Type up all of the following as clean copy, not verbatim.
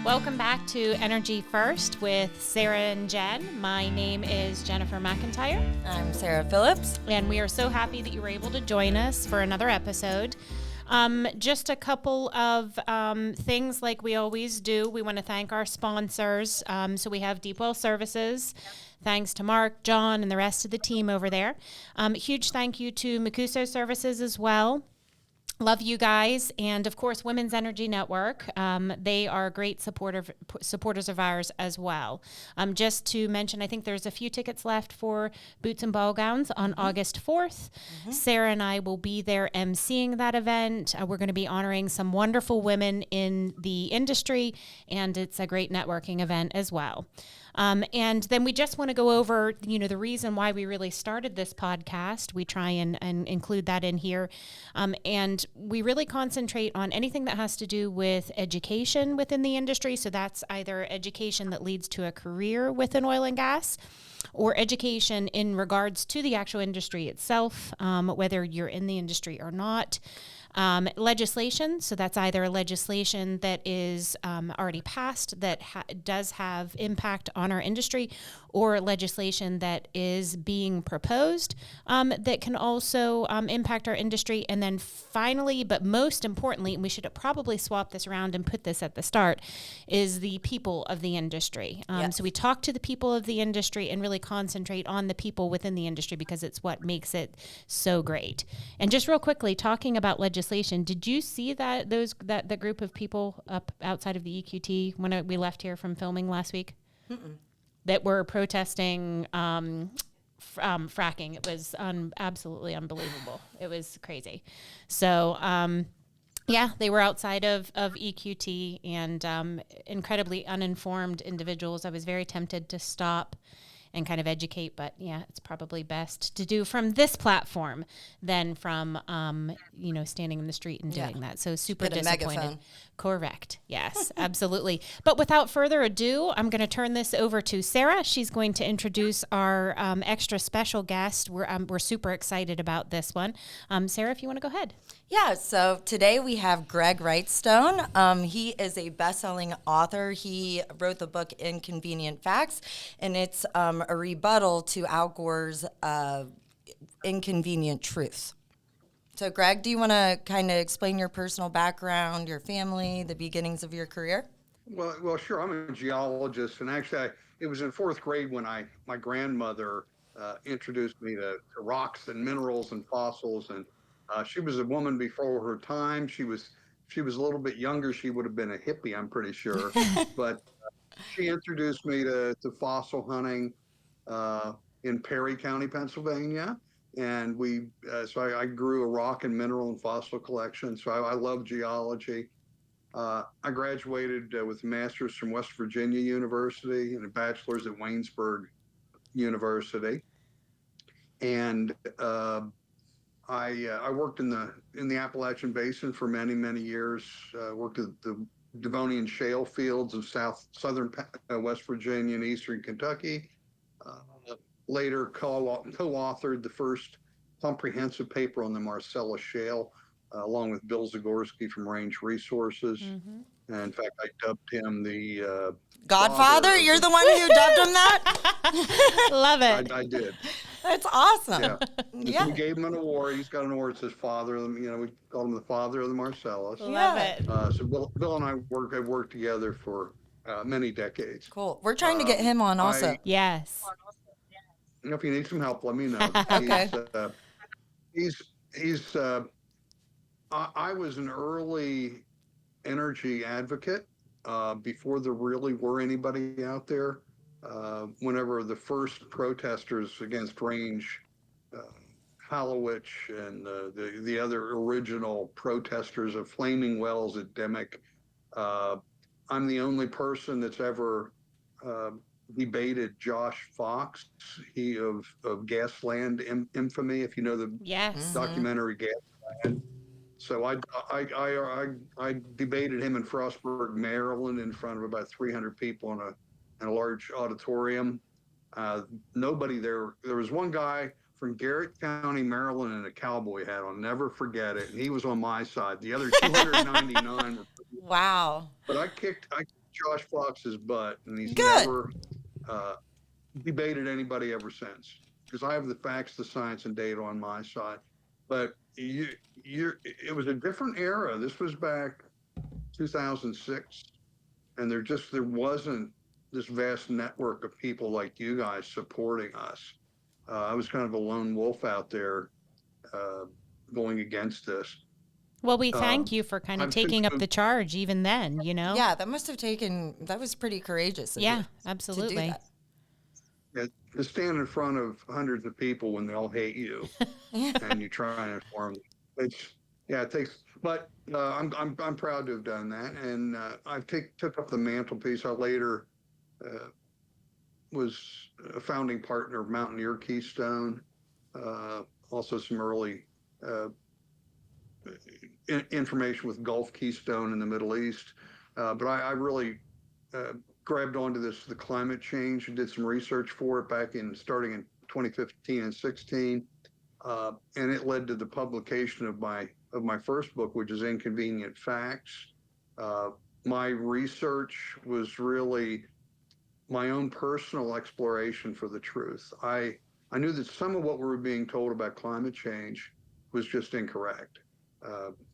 Welcome back to Energy First with Sarah and Jen. My name is Jennifer McIntyre. I'm Sarah Phillips. And we are so happy that you were able to join us for another episode. Just a couple of things like we always do. We want to thank our sponsors. So we have Deep Well Services. Thanks to Mark, John, and the rest of the team over there. Huge thank you to Macuso Services as well. Love you guys. And of course, Women's Energy Network. They are great supporters of ours as well. Just to mention, I think there's a few tickets left for Boots and Ball Gowns on August 4th. Sarah and I will be there emceeing that event. We're going to be honoring some wonderful women in the industry, and it's a great networking event as well. And then we just want to go over, the reason why we really started this podcast. We try and include that in here. And we really concentrate on anything that has to do with education within the industry. So that's either education that leads to a career within oil and gas, or education in regards to the actual industry itself, whether you're in the industry or not. Legislation, so that's either legislation that is already passed that does have impact on our industry, or legislation that is being proposed that can also impact our industry. And then finally, but most importantly, and we should probably swap this around and put this at the start, is the people of the industry. Yes. So we talk to the people of the industry and really concentrate on the people within the industry because it's what makes it so great. And just real quickly, talking about legislation, did you see that the group of people up outside of the EQT when we left here from filming last week? Mm-mm. That were protesting fracking? It was absolutely unbelievable. It was crazy. So, yeah, they were outside of EQT and incredibly uninformed individuals. I was very tempted to stop and kind of educate, but yeah, it's probably best to do from this platform than from, standing in the street and doing that. So super disappointed. Megaphone. Correct. Yes, absolutely. But without further ado, I'm going to turn this over to Sarah. She's going to introduce our extra special guest. We're super excited about this one. Sarah, if you want to go ahead. Yeah, so today we have Greg Wrightstone. He is a best-selling author. He wrote the book Inconvenient Facts, and it's a rebuttal to Al Gore's Inconvenient Truths. So, Greg, do you want to kind of explain your personal background, your family, the beginnings of your career? Well, sure. I'm a geologist, and actually, it was in fourth grade when my grandmother introduced me to rocks and minerals and fossils, and she was a woman before her time. She was a little bit younger. She would have been a hippie, I'm pretty sure, but she introduced me to fossil hunting in Perry County, Pennsylvania. And so I grew a rock and mineral and fossil collection. So I love geology. I graduated with a master's from West Virginia University and a bachelor's at Waynesburg University. And I worked in the Appalachian Basin for many, many years. Worked at the Devonian shale fields of southern West Virginia and eastern Kentucky. Later co-authored the first comprehensive paper on the Marcellus Shale, along with Bill Zagorski from Range Resources. Mm-hmm. And in fact, I dubbed him the Godfather? You're the one who dubbed him that? Love it. I did. That's awesome. Yeah. Yeah. We gave him an award. He's got an award that says father. We called him the father of the Marcellus. Love it. So Bill and I have worked together for many decades. Cool. We're trying to get him on also. Yes. If you need some help, let me know. Okay. I was an early energy advocate before there really were anybody out there. Whenever the first protesters against Range, Hallowich, and the other original protesters of Flaming Wells at Dimick, I'm the only person that's ever debated Josh Fox, he of Gasland infamy, if you know the documentary Gasland. So I debated him in Frostburg, Maryland, in front of about 300 people in a large auditorium. Nobody there. There was one guy from Garrett County, Maryland, in a cowboy hat. I'll never forget it. And he was on my side. The other 299 were. Wow. But I kicked Josh Fox's butt, and he's Good. never uh, debated anybody ever since. Because I have the facts, the science, and data on my side. But it was a different era. This was back 2006, and there wasn't this vast network of people like you guys supporting us. I was kind of a lone wolf out there going against this. Well, we thank Um, you for kind of I've taking up since the charge even then, you know? Yeah, that was pretty courageous of Yeah, you to do absolutely. that. to stand in front of hundreds of people when they all hate you and you try and inform them. It takes, but I'm proud to have done that, and I took up the mantelpiece. I later was a founding partner of Mountaineer Keystone, also some early information with Gulf Keystone in the Middle East. But I really grabbed onto the climate change, and did some research for it starting in 2015 and 16. And it led to the publication of my first book, which is Inconvenient Facts. My research was really my own personal exploration for the truth. I knew that some of what we were being told about climate change was just incorrect.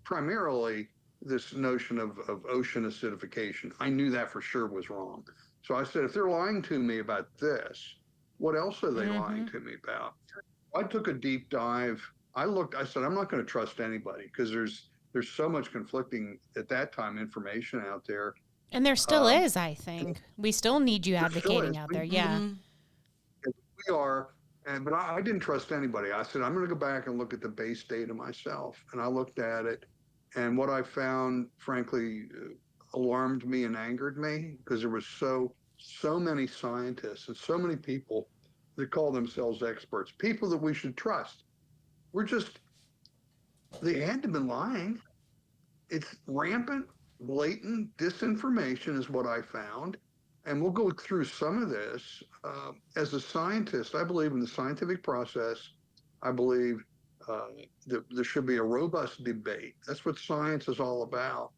Primarily, this notion of ocean acidification. I knew that for sure was wrong. So I said, if they're lying to me about this, what else are they lying to me about? I took a deep dive. I said, I'm not going to trust anybody, because there's so much conflicting at that time information out there. And there still is, I think. We still need you advocating out there. Yeah. We are. But I didn't trust anybody. I said, I'm going to go back and look at the base data myself. And I looked at it. And what I found, frankly, alarmed me and angered me, because there was so many scientists and so many people that call themselves experts, people that we should trust. They had to have been lying. It's rampant, blatant disinformation is what I found. And we'll go through some of this. As a scientist, I believe in the scientific process. I believe there should be a robust debate. That's what science is all about.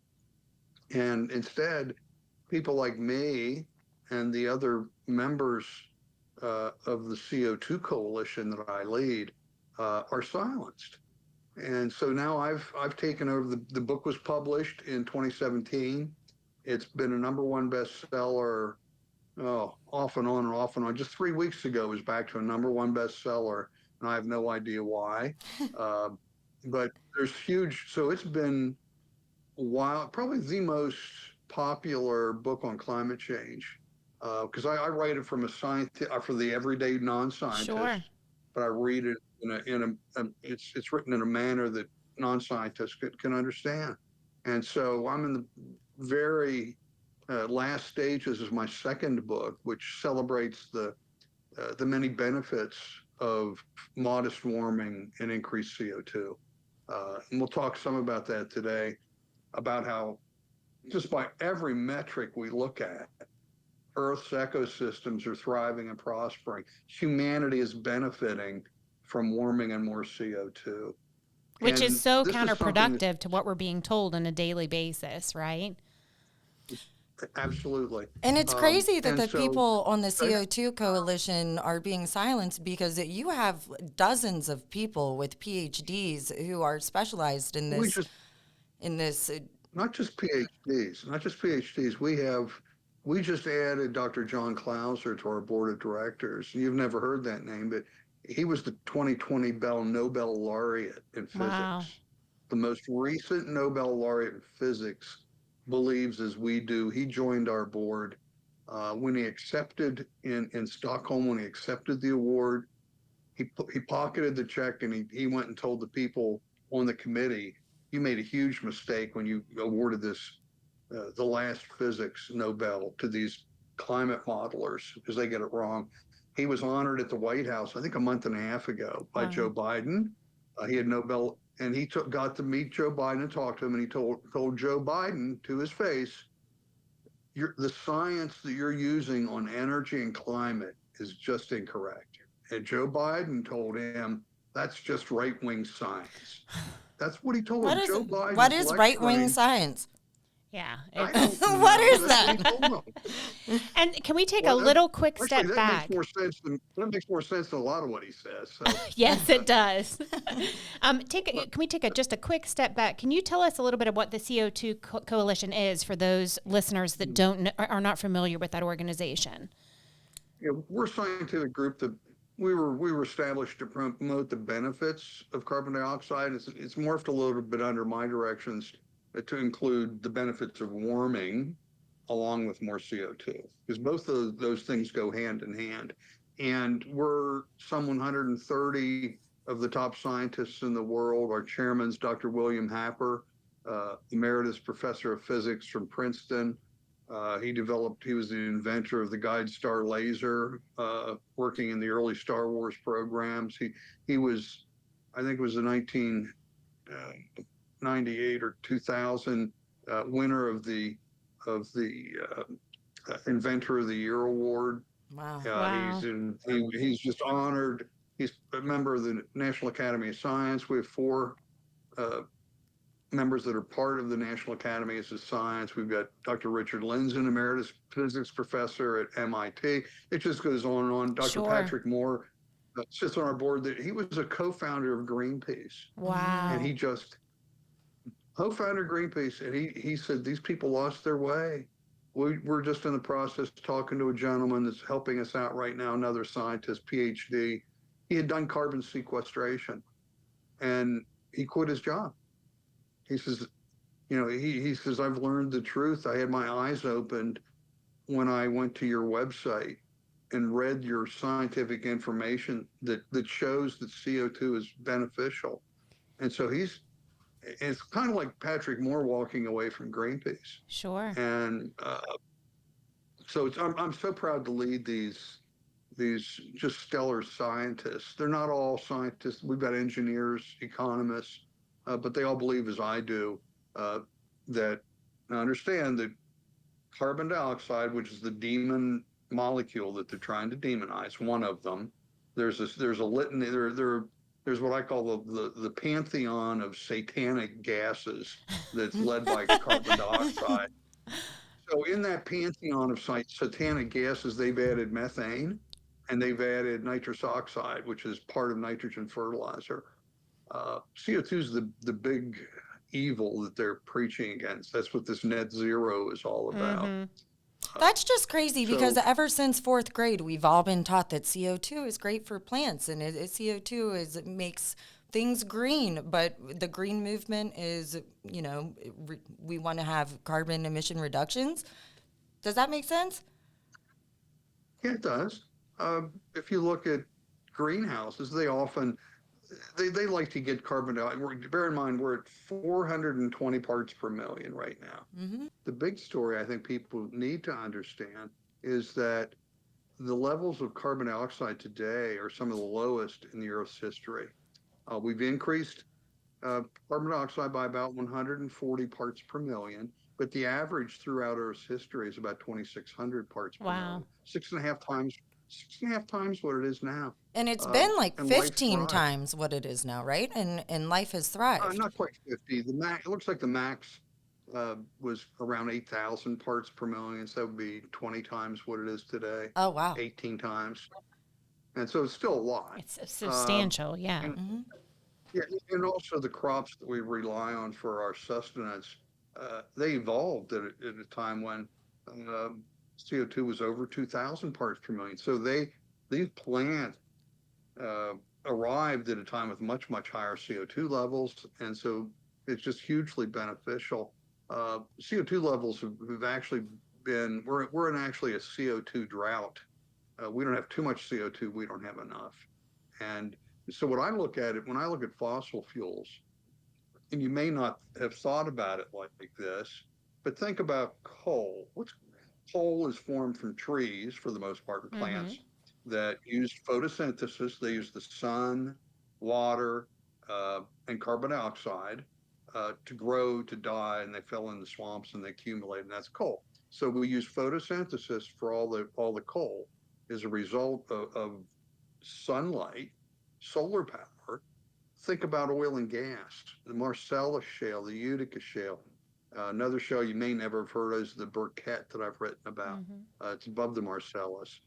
And instead, people like me and the other members of the CO2 coalition that I lead are silenced. And so now I've taken over. The book was published in 2017. It's been a #1 bestseller, off and on and off and on. Just 3 weeks ago, it was back to a #1 bestseller, and I have no idea why. But there's huge. So it's been a while, probably the most popular book on climate change, because I write it from a scientist, for the everyday non-scientist. Sure. But I read it it's written in a manner that non-scientists can understand. And so I'm in the very last stages of my second book, which celebrates the many benefits of modest warming and increased CO2. And we'll talk some about that today, about how just by every metric we look at, Earth's ecosystems are thriving and prospering. Humanity is benefiting from warming and more CO2. Which And is so this is counterproductive to what we're being told on a daily basis, right? Absolutely. And it's crazy that and the so- people on the CO2 coalition are being silenced, because you have dozens of people with PhDs who are specialized in We this. just, In this, not just PhDs. We just added Dr. John Clauser to our board of directors. You've never heard that name, but he was the 2020 Nobel laureate in physics. Wow. The most recent Nobel laureate in physics believes as we do. He joined our board when he accepted in Stockholm, when he accepted the award. He pocketed the check, and he went and told the people on the committee, you made a huge mistake when you awarded this, the last physics Nobel to these climate modelers, because they get it wrong. He was honored at the White House, I think a month and a half ago, by Joe Biden. He had Nobel, and he got to meet Joe Biden and talk to him, and he told Joe Biden to his face, the science that you're using on energy and climate is just incorrect. And Joe Biden told him, that's just right-wing science. That's what he told him. Joe Biden. what is right-wing science? Yeah. I It's, don't What know. is That's that? what they told me. and can we take a Well, little quick actually, step back? that makes more sense than a lot of what he says. So, Yes, it does. Can we take just a quick step back? Can you tell us a little bit of what the CO2 Coalition is for those listeners that are not familiar with that organization? we're a scientific group that we were established to promote the benefits of carbon dioxide. It's morphed a little bit under my directions to include the benefits of warming along with more CO2, because both of those things go hand in hand. And we're some 130 of the top scientists in the world. Our chairman's Dr. William Happer, emeritus professor of physics from Princeton. He was the inventor of the Guide Star laser, working in the early Star Wars programs. He was, I think it was the 1998 or 2000 winner of the Inventor of the Year award. Wow. Wow. He's just honored. He's a member of the National Academy of Science. We have four uh, members that are part of the National Academy of Science. We've got Dr. Richard Lindzen, emeritus physics professor at MIT. It just goes on and on. Dr. Sure. Patrick Moore sits on our board. That he was a co-founder of Greenpeace, Wow. and he just co-founder of Greenpeace, and he said these people lost their way. We're just in the process of talking to a gentleman that's helping us out right now, another scientist, PhD. He had done carbon sequestration, and he quit his job. He says, he says, I've learned the truth. I had my eyes opened when I went to your website and read your scientific information that shows that CO2 is beneficial. And so it's kind of like Patrick Moore walking away from Greenpeace. Sure. And so I'm so proud to lead these just stellar scientists. They're not all scientists. We've got engineers, economists, but they all believe, as I do, that I understand that carbon dioxide, which is the demon molecule that they're trying to demonize, one of them. There's a litany. There's what I call the pantheon of satanic gases that's led by carbon dioxide. So in that pantheon of satanic gases, they've added methane, and they've added nitrous oxide, which is part of nitrogen fertilizer. CO2 is the big evil that they're preaching against. That's what this net zero is all about. Mm-hmm. That's just crazy because ever since fourth grade, we've all been taught that CO2 is great for plants and CO2 it makes things green. But the green movement is, we want to have carbon emission reductions. Does that make sense? Yeah, it does. If you look at greenhouses, they often they like to get carbon dioxide. Bear in mind, we're at 420 parts per million right now. Mm-hmm. The big story I think people need to understand is that the levels of carbon dioxide today are some of the lowest in the Earth's history. We've increased carbon dioxide by about 140 parts per million, but the average throughout Earth's history is about 2,600 parts per million. 6.5 times what it is now. And it's been like and 15 times what it is now, right? And life has thrived. Not quite 50. It looks like the max was around 8,000 parts per million. So that would be 20 times what it is today. Oh, wow. 18 times. And so it's still a lot. It's substantial, yeah. And, yeah, and also the crops that we rely on for our sustenance, they evolved at a time when CO2 was over 2,000 parts per million. So these plants arrived at a time with much, much higher CO2 levels. And so it's just hugely beneficial. CO2 levels have actually been, we're in actually a CO2 drought. We don't have too much CO2, we don't have enough. And so when I look at fossil fuels, and you may not have thought about it like this, but think about coal. Coal is formed from trees, for the most part, and plants that use photosynthesis. They use the sun, water, and carbon dioxide to grow, to die, and they fell in the swamps and they accumulate, and that's coal. So we use photosynthesis for all the coal as a result of sunlight, solar power. Think about oil and gas, the Marcellus Shale, the Utica Shale. Another shale you may never have heard of is the Burkett that I've written about. It's above the Marcellus.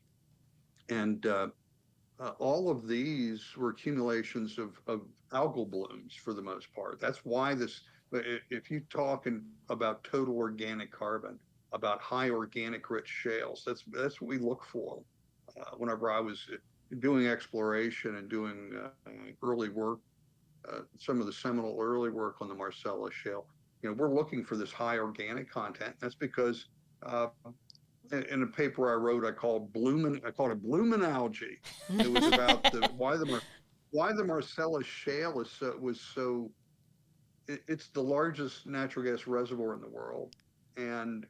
And all of these were accumulations of algal blooms for the most part. That's why this, if you talk about total organic carbon, about high organic rich shales, that's what we look for. Whenever I was doing exploration and doing early work, some of the seminal early work on the Marcellus shale, we're looking for this high organic content. That's because in a paper I wrote, I called it bloomin' algae. It was about why the Marcellus shale it's the largest natural gas reservoir in the world, and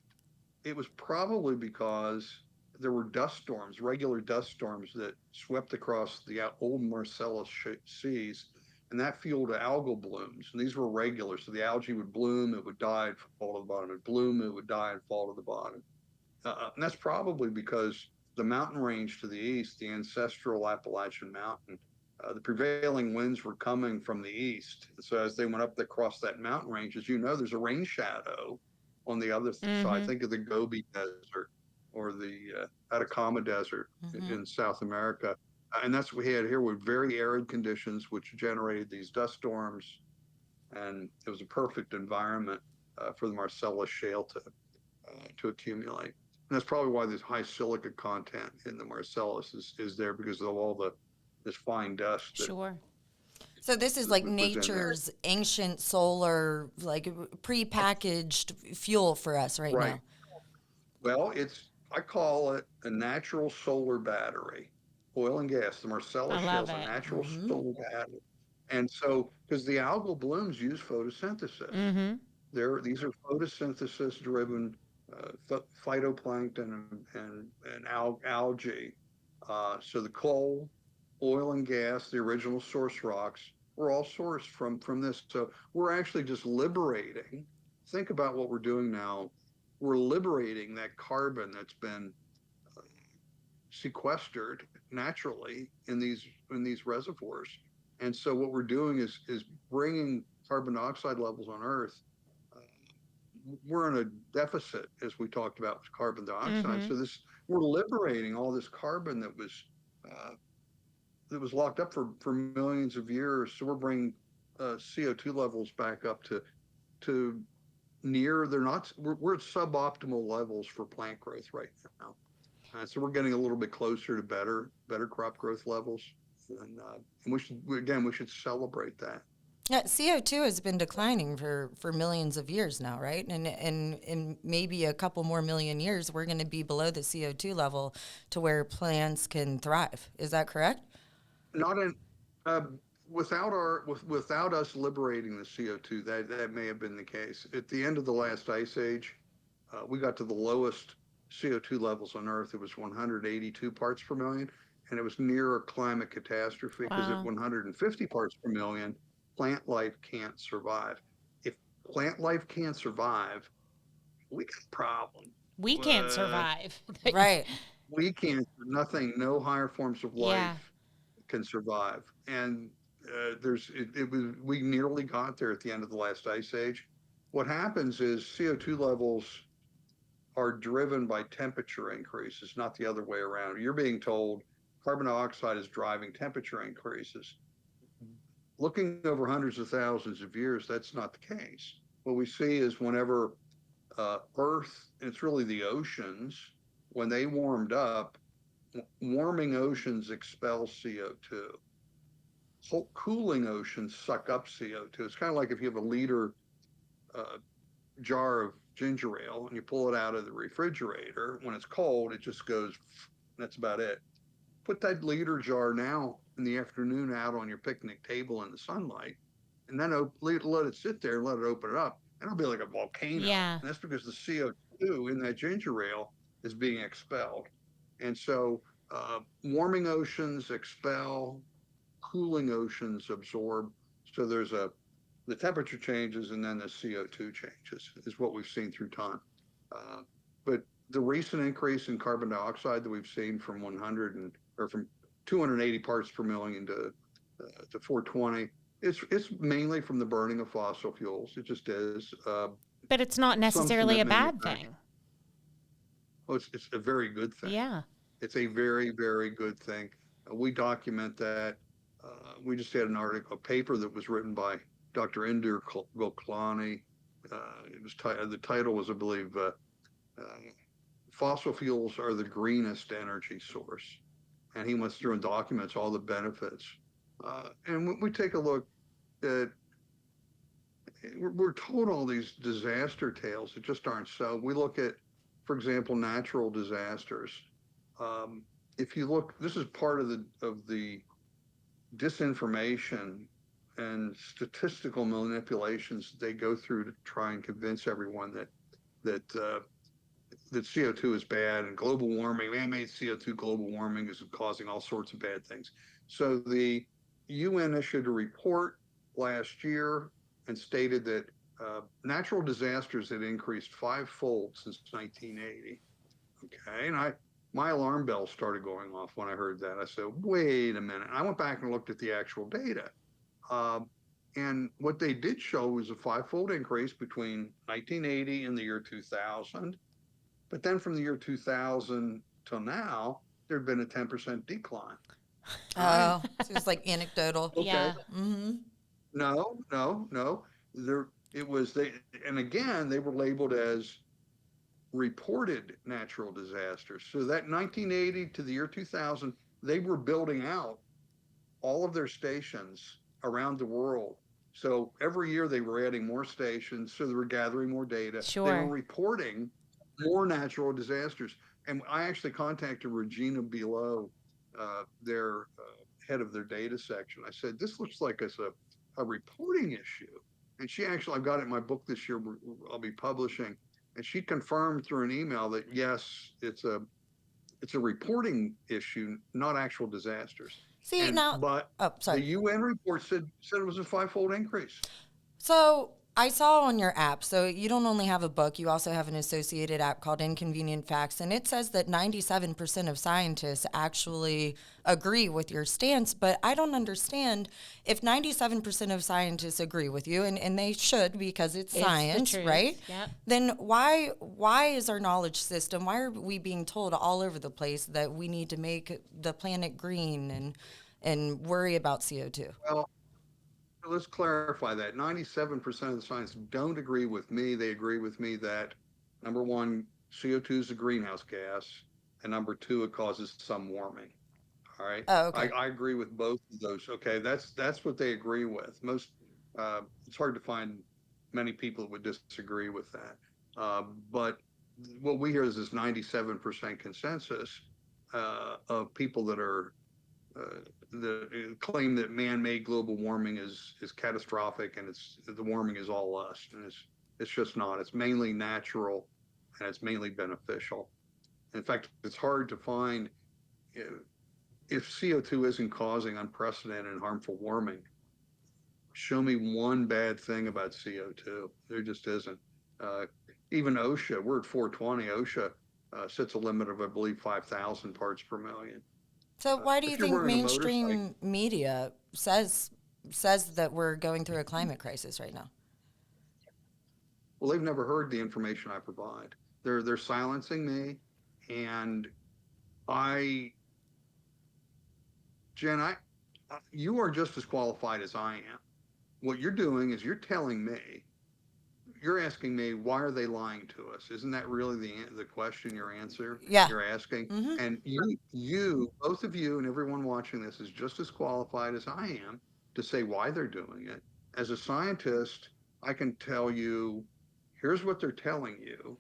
it was probably because there were dust storms, regular dust storms that swept across the old Marcellus seas, and that fueled algal blooms. And these were regular, so the algae would bloom, it would die, and fall to the bottom. It would bloom, it would die, and fall to the bottom. And that's probably because the mountain range to the east, the ancestral Appalachian Mountain, the prevailing winds were coming from the east. So as they went up across that mountain range, as you know, there's a rain shadow on the other side. Think of the Gobi Desert or the Atacama Desert in South America. And that's what we had here with very arid conditions, which generated these dust storms. And it was a perfect environment for the Marcellus shale to accumulate. And that's probably why this high silica content in the Marcellus is there, because of all this fine dust. Sure. So this is like nature's ancient solar, like pre-packaged fuel for us right now. Well, I call it a natural solar battery. Oil and gas, the Marcellus shale is a natural solar battery. And so, because the algal blooms use photosynthesis. These are photosynthesis driven phytoplankton and algae. So the coal, oil and gas, the original source rocks, were all sourced from this. So we're actually just liberating. Think about what we're doing now. We're liberating that carbon that's been sequestered naturally in these reservoirs. And so what we're doing is bringing carbon dioxide levels on Earth. We're in a deficit, as we talked about, with carbon dioxide. So we're liberating all this carbon that was locked up for millions of years. So we're bringing CO2 levels back up to near. We're at suboptimal levels for plant growth right now. So we're getting a little bit closer to better crop growth levels, and we should celebrate that. Yeah, CO2 has been declining for millions of years now, right? And in maybe a couple more million years, we're going to be below the CO2 level to where plants can thrive. Is that correct? Not in without us liberating the CO2, that may have been the case. At the end of the last ice age, we got to the lowest CO2 levels on Earth. It was 182 parts per million, and it was near a climate catastrophe because at 150 parts per million, plant life can't survive. If plant life can't survive, we got a problem. We can't survive. Right. We can't. No higher forms of life can survive. And we nearly got there at the end of the last ice age. What happens is CO2 levels are driven by temperature increases, not the other way around. You're being told carbon dioxide is driving temperature increases. Looking over hundreds of thousands of years, that's not the case. What we see is whenever Earth, it's really the oceans, when they warmed up, warming oceans expel CO2. Cooling oceans suck up CO2. It's kind of like if you have a liter jar of ginger ale and you pull it out of the refrigerator. When it's cold, it just goes, that's about it. Put that liter jar now in the afternoon out on your picnic table in the sunlight, and then let it sit there and let it open it up, and it'll be like a volcano. Yeah. And that's because the CO2 in that ginger ale is being expelled. And so warming oceans expel, cooling oceans absorb. So the temperature changes and then the CO2 changes is what we've seen through time. But the recent increase in carbon dioxide that we've seen from from 280 parts per million to 420, it's mainly from the burning of fossil fuels. It just is. But it's not assumption necessarily a that bad manufacturers. thing. Oh, it's a very good thing. Yeah. It's a very, very good thing. We document that. We just had an article, a paper that was written by Dr. Indur Goklani. It was the title was, I believe, "Fossil Fuels Are the Greenest Energy Source," and he went through and documents all the benefits. And when we take a look at, we're told all these disaster tales that just aren't so. We look at, for example, natural disasters. Um, if you look, this is part of the disinformation and statistical manipulations they go through to try and convince everyone that that CO2 is bad and global warming, man-made CO2 global warming is causing all sorts of bad things. So the UN issued a report last year and stated that natural disasters had increased fivefold since 1980. Okay, and my alarm bells started going off when I heard that. I said, wait a minute. And I went back and looked at the actual data. And what they did show was a fivefold increase between 1980 and the year 2000. But then from the year 2000 till now, there had been a 10% decline. Oh, so it's like anecdotal. Okay. Yeah. Mm-hmm. No. It was and again, they were labeled as reported natural disasters. So that 1980 to the year 2000, they were building out all of their stations around the world. So every year they were adding more stations, so they were gathering more data. Sure. They were reporting more natural disasters. And I actually contacted Regina Below, their head of their data section. I said, this looks like it's a reporting issue. And she actually, I've got it in my book this year, I'll be publishing. And she confirmed through an email that yes, it's a reporting issue, not actual disasters. See, now, But oh, sorry. the UN report said it was a fivefold increase. So I saw on your app, so you don't only have a book, you also have an associated app called Inconvenient Facts, and it says that 97% of scientists actually agree with your stance, but I don't understand if 97% of scientists agree with you, and they should because it's the science, truth. right? Yep. Then why is our knowledge system, why are we being told all over the place that we need to make the planet green and worry about CO2? Well, let's clarify that 97% of the scientists don't agree with me. They agree with me that number one, CO2 is a greenhouse gas, and number two, it causes some warming. All right. Oh, okay. I agree with both of those. Okay, that's what they agree with. Most it's hard to find many people that would disagree with that. But what we hear is this 97% consensus of people that are the claim that man-made global warming is catastrophic and the warming is all us, and it's just not. It's mainly natural and it's mainly beneficial. In fact, it's hard to find if CO2 isn't causing unprecedented and harmful warming. Show me one bad thing about CO2. There just isn't. Even OSHA, we're at 420. OSHA sets a limit of, I believe, 5,000 parts per million. So why do you if you're think wearing a mainstream media says that we're going through a climate crisis right now? Well, they've never heard the information I provide. They're silencing me, and Jen, you are just as qualified as I am. What you're doing is you're telling me, you're asking me, why are they lying to us? Isn't that really the question you're asking? Mm-hmm. And you, both of you and everyone watching this is just as qualified as I am to say why they're doing it. As a scientist, I can tell you, here's what they're telling you,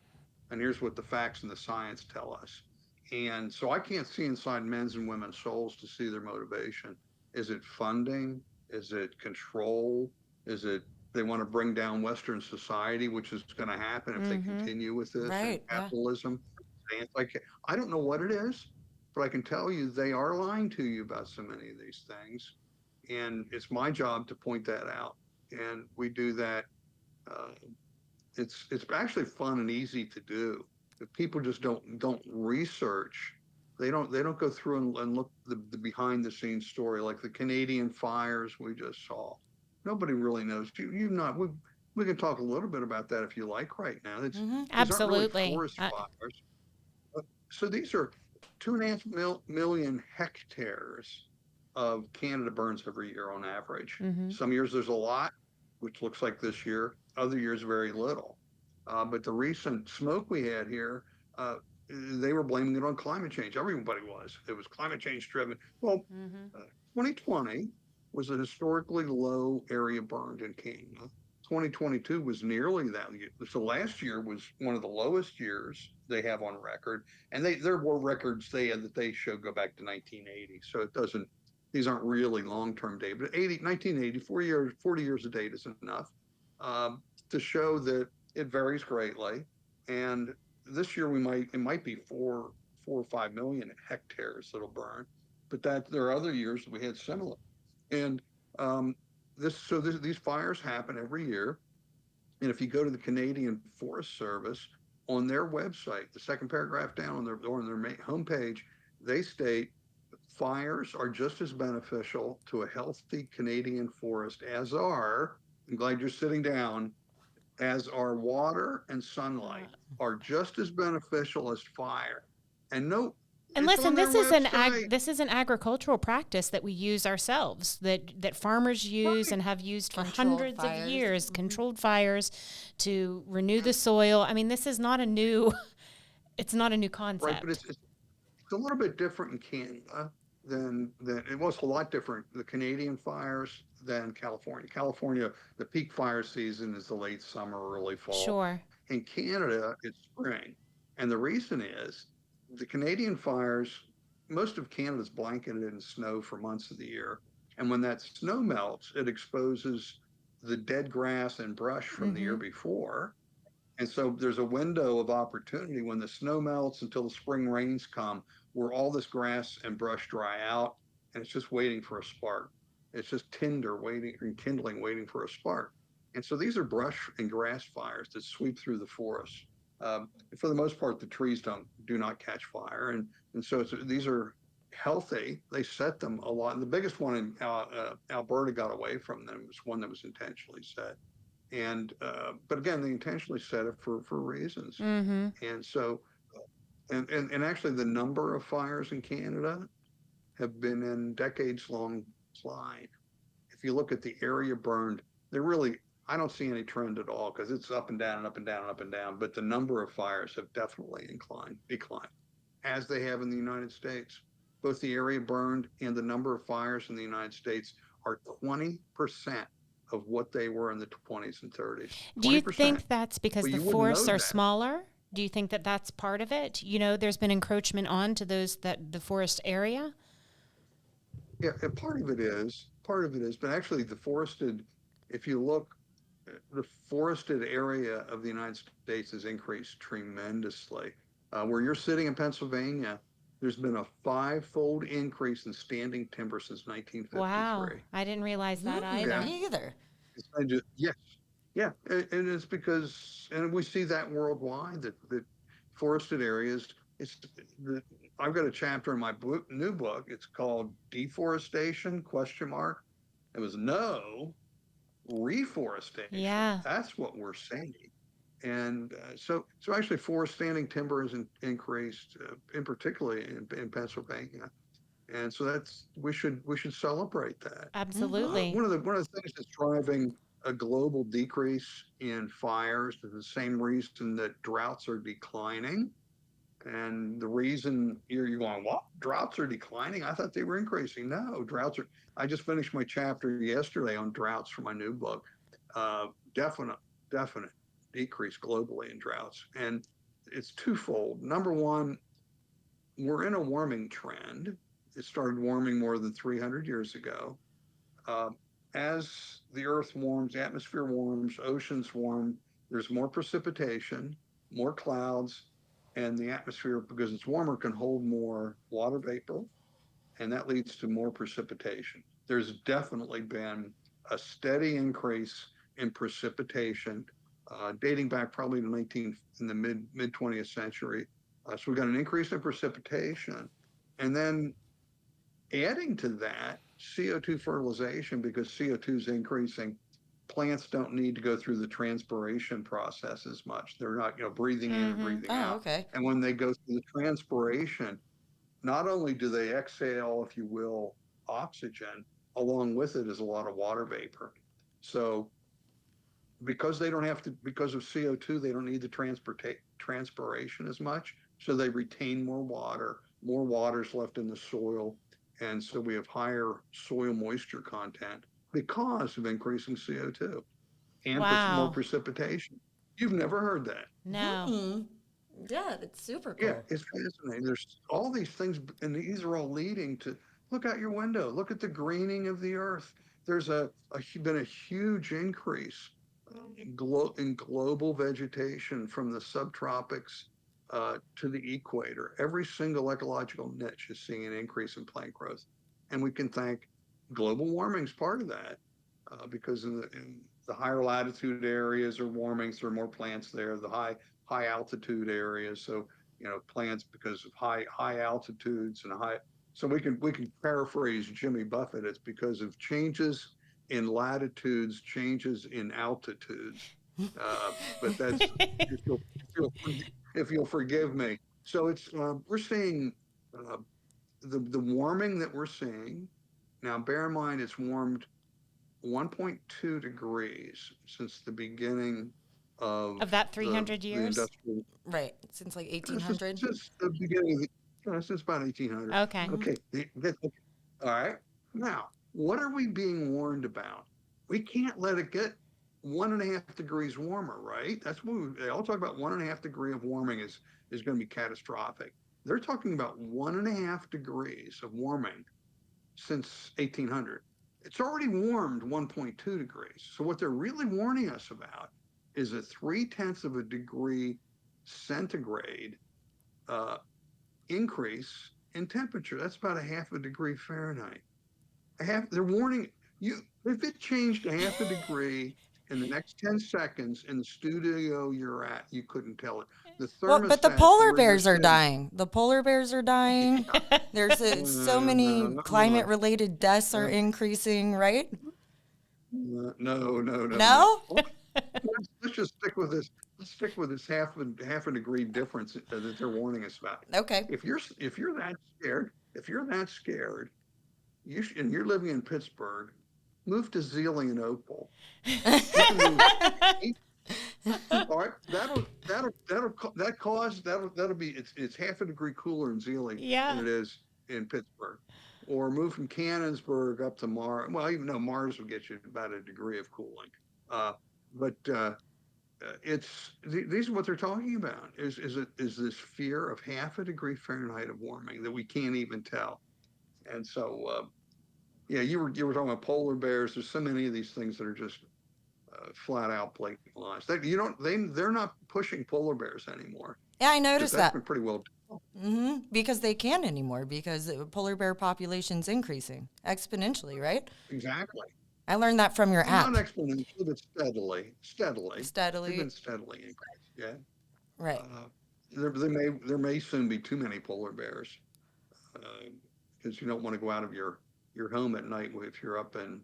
and here's what the facts and the science tell us. And so I can't see inside men's and women's souls to see their motivation. Is it funding? Is it control? Is it they want to bring down Western society, which is going to happen if they continue with this, Right, and capitalism? Yeah. I don't know what it is, but I can tell you they are lying to you about so many of these things. And it's my job to point that out. And we do that. It's actually fun and easy to do. If people just don't research, they don't go through and look the behind the scenes story, like the Canadian fires we just saw. Nobody really knows. We can talk a little bit about that if you like right now. These aren't really Absolutely. forest fires. So these are 2.5 million hectares of Canada burns every year on average. Some years there's a lot, which looks like this year. Other years very little. But the recent smoke we had here, they were blaming it on climate change. Everybody was. It was climate change driven. Well, 2020 was a historically low area burned in Canada. 2022 was nearly that. So last year was one of the lowest years they have on record, and there were records that they show go back to 1980. So it doesn't. These aren't really long-term data, but 1980, 40 years of data is enough to show that it varies greatly. And this year it might be 4 or 5 million hectares that'll burn, but there are other years that we had similar. And these fires happen every year. And if you go to the Canadian Forest Service on their website, the second paragraph down on their main homepage, they state fires are just as beneficial to a healthy Canadian forest I'm glad you're sitting down, as are water and sunlight are just as beneficial as fire. And and it's listen, on their website. this is an agricultural practice that we use ourselves, that farmers use and have used for hundreds of years, controlled fires to renew the soil. I mean, this is not a new, it's not a new concept. Right, but it's a little bit different in Canada than it was a lot different. The Canadian fires than California. California, the peak fire season is the late summer, early fall. Sure. In Canada, it's spring. And the reason is the Canadian fires, most of Canada's blanketed in snow for months of the year. And when that snow melts, it exposes the dead grass and brush from the year before. And so there's a window of opportunity when the snow melts until the spring rains come, where all this grass and brush dry out, and it's just waiting for a spark. It's just tinder kindling, waiting for a spark. And so these are brush and grass fires that sweep through the forest. For the most part, the trees do not catch fire, and so these are healthy. They set them a lot. And the biggest one in Alberta got away from them. It was one that was intentionally set. And but again, they intentionally set it for reasons. And so, and actually, the number of fires in Canada have been in decades-long slide. If you look at the area burned, I don't see any trend at all, because it's up and down and up and down and up and down. But the number of fires have definitely declined, as they have in the United States. Both the area burned and the number of fires in the United States are 20% of what they were in the 20s and 30s. 20%. Do you think that's because the forests are smaller? Do you think that that's part of it? There's been encroachment onto the forest area? Yeah, part of it is, but actually if you look, the forested area of the United States has increased tremendously. Where you're sitting in Pennsylvania, there's been a 5-fold increase in standing timber since 1953. Wow, I didn't realize that either. Yeah. Me either. Yes. Yeah, and it's because, and we see that worldwide, that forested areas, I've got a chapter in my new book, it's called Deforestation, ? It was no reforestation. Yeah. That's what we're saying. And so actually forest standing timber has increased, in particularly in Pennsylvania. And so we should celebrate that. Absolutely. One of the things that's driving a global decrease in fires is the same reason that droughts are declining. And the reason you're going, what? Droughts are declining? I thought they were increasing. No, droughts are. I just finished my chapter yesterday on droughts for my new book. Definite decrease globally in droughts. And it's twofold. Number one, we're in a warming trend. It started warming more than 300 years ago. As the earth warms, the atmosphere warms, oceans warm, there's more precipitation, more clouds, and the atmosphere, because it's warmer, can hold more water vapor, and that leads to more precipitation. There's definitely been a steady increase in precipitation, dating back probably to in the mid 20th century. So we've got an increase in precipitation, and then adding to that, CO2 fertilization, because CO2 is increasing. plants don't need to go through the transpiration process as much. They're not, breathing in and breathing Oh, out. okay. And when they go through the transpiration, not only do they exhale, if you will, oxygen, along with it is a lot of water vapor. So because they don't have to, because of CO2, they don't need the transpiration as much. So they retain more water's left in the soil. And so we have higher soil moisture content because of increasing CO2 and more Wow. precipitation. You've never heard that. No. Hmm. Yeah, that's super Yeah, cool. it's fascinating. There's all these things, and these are all leading to look out your window, look at the greening of the earth. There's been a huge increase in global vegetation from the subtropics to the equator. Every single ecological niche is seeing an increase in plant growth. And we can thank global warming is part of that because in the higher latitude areas are warming, so there are more plants there. The high altitude areas, so plants because of high altitudes and high. So we can paraphrase Jimmy Buffett. It's because of changes in latitudes, changes in altitudes. But that's if you'll, if you'll forgive me. So it's we're seeing uh, the warming that we're seeing now. Bear in mind, it's warmed 1.2 degrees since the beginning Of of that 300 the years? industrial. Right. Since like Since, 1800. since the beginning of since about 1800. Okay. Hmm. Okay, all right. Now, what are we being warned about? We can't let it get 1.5 degrees warmer, right? That's what they all talk about. 1.5 degree of warming is going to be catastrophic. They're talking about 1.5 degrees of warming since 1800. It's already warmed 1.2 degrees. So what they're really warning us about is a 0.3 of a degree centigrade uh, increase in temperature. That's about 0.5 degree Fahrenheit. They're warning you if it changed 0.5 degree in the next 10 seconds in the studio you're at, you couldn't tell it. The Well, but the thermostat polar where you're bears are sitting. dying. The polar bears are dying. There's so many No, climate-related deaths are no, increasing, right? no. No? Let's just stick with this. Let's stick with this half a degree difference that they're warning us about. Okay. If you're that scared, and you're living in Pittsburgh, move to Zealand and Opal. You can move. All right, that'll be it's 0.5 degree cooler in Zealand than Yeah. it is in Pittsburgh. Or move from Cannonsburg up to Mars. Well, even though Mars will get you about a degree of cooling, but these are what they're talking about. Is this fear of 0.5 degree Fahrenheit of warming that we can't even tell? And so, yeah, you were talking about polar bears. There's so many of these things that are just flat out blatant lies. They're not pushing polar bears anymore Yeah, I because noticed that's that. been pretty well done. Because they can't anymore because the polar bear population's increasing exponentially, right? Exactly. I learned that from your Well, app. not exponentially, but steadily. They've been Steadily. steadily increased. Yeah. Right. There may soon be too many polar bears because you don't want to go out of your home at night if you're up in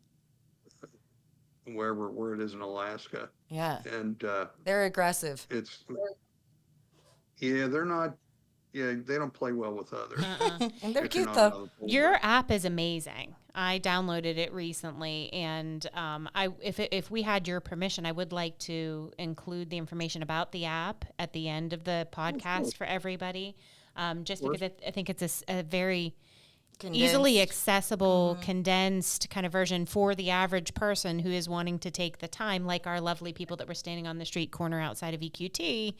where it is in Alaska. Yeah. And They're aggressive. it's they're not. Yeah, they don't play well with others. And they're If you're cute not though. another polar Your bear. app is amazing. I downloaded it recently, and if we had your permission, I would like to include the information about the app at the end of the podcast for everybody, just because I think it's a very easily Condensed. accessible, condensed kind of version for the average person who is wanting to take the time, like our lovely people that were standing on the street corner outside of EQT,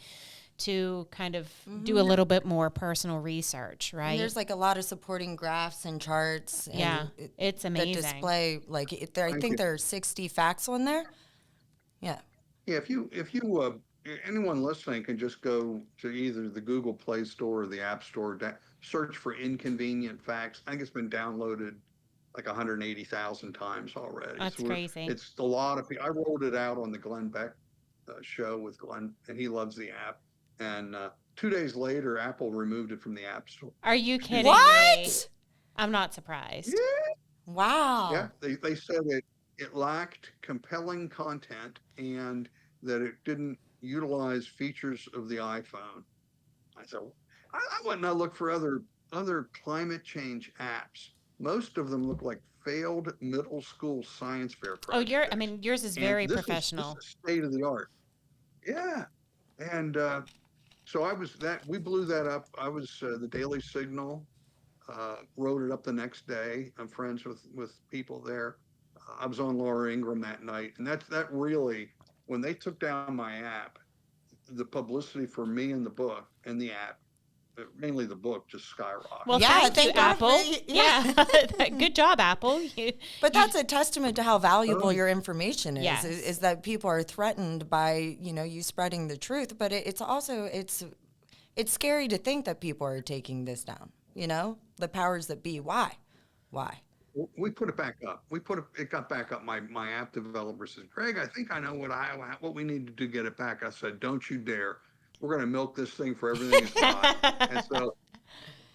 to kind of do a little bit more personal research, right? And there's like a lot of supporting graphs and charts. And Yeah, it's amazing. The display, like I think there are 60 facts on there. Yeah. Yeah, if you anyone listening can just go to either the Google Play Store or the App Store, search for Inconvenient Facts. I think it's been downloaded like 180,000 times already. That's crazy. It's a lot of people. I rolled it out on the Glenn Beck show with Glenn, and he loves the app. And 2 days later, Apple removed it from the App Store. Are you kidding me? What? I'm not surprised. Yeah, Wow. yeah. They said it lacked compelling content and that it didn't utilize features of the iPhone. I said, I went and I looked for other climate change apps. Most of them look like failed middle school science fair Oh, projects. yours is And very this professional. is state of the art. Yeah. And so we blew that up. I was the Daily Signal, wrote it up the next day. I'm friends with people there. I was on Laura Ingraham that night. And that really, when they took down my app, the publicity for me and the book and the app, mainly the book, just Well, skyrocketed. Yeah, thank you, thank God for Apple. you. Yeah. Good job, Apple. But that's a testament to how valuable Oh. your information is, Yes. is that people are threatened by, you spreading the truth. But it's also, it's scary to think that people are taking this down, the powers that be. Why? We put it back up. It got back up. My app developer says, Greg, I think I know what we need to do to get it back. I said, don't you dare. We're going to milk this thing for everything it's got. And so